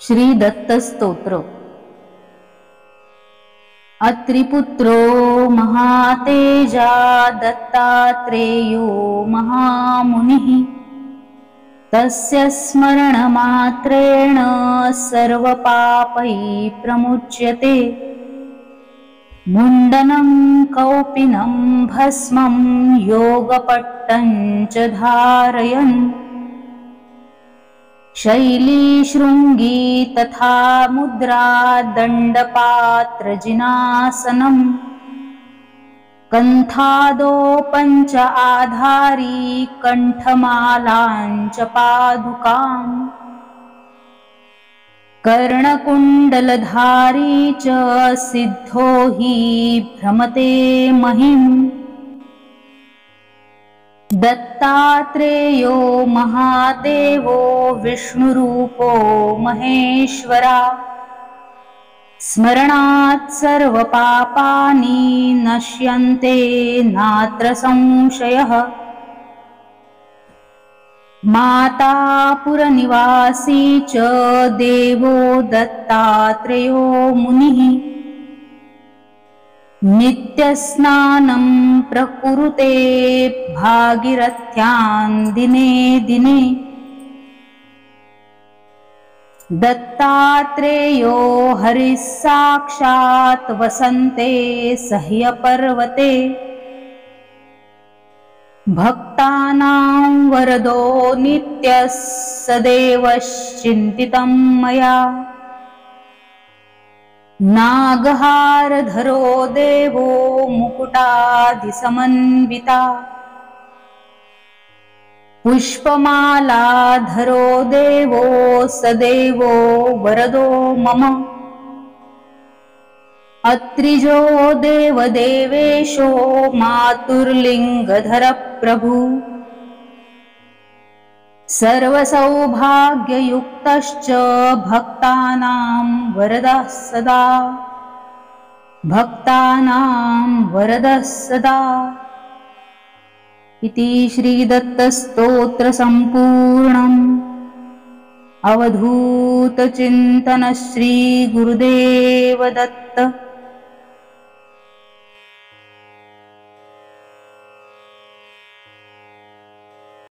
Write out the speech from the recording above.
श्री दत्तस्तोत्र। अत्रिपुत्रो महातेजा दत्तात्रेयो महामुनिः। तस्य स्मरणमात्रेण सर्वपापैः प्रमुच्यते। मुण्डनं कौपीनं भस्मं योगपट्टं च धारयन्। शैली शृङ्गी तथा मुद्रा दण्डपात्रजिनासनं। कन्थादो पञ्च आधारी कण्ठमालाञ्च पादुकाम्। कर्णकुण्डलधारी च सिद्धो हि भ्रमते महिम्। दत्तात्रेयो महादेवो विष्णुरूपो महेश्वरा। स्मरणात् सर्वपापानि नश्यन्ते नात्र संशयः। माता पुरनिवासी च देवो दत्तात्रेयो मुनिः। नित्यस्नानं प्रकुरुते भागीरथ्यां दिने दिने। दत्तात्रेयो हरिः साक्षात् वसन्ते सह्यपर्वते। भक्तानां वरदो नित्यः सदैवश्चिन्तितं मया। नागहारधरो देवो मुकुटादिसमन्विता। पुष्पमालाधरो देवो सदेवो वरदो मम। अत्रिजो देवदेवेशो मातुर्लिङ्गधर प्रभु। सर्वसौभाग्ययुक्तश्च भक्तानां वरदः सदा। भक्तानां वरदः सदा। इति श्रीदत्तस्तोत्र सम्पूर्णम्। अवधूतचिन्तन श्री गुरुदेव दत्त।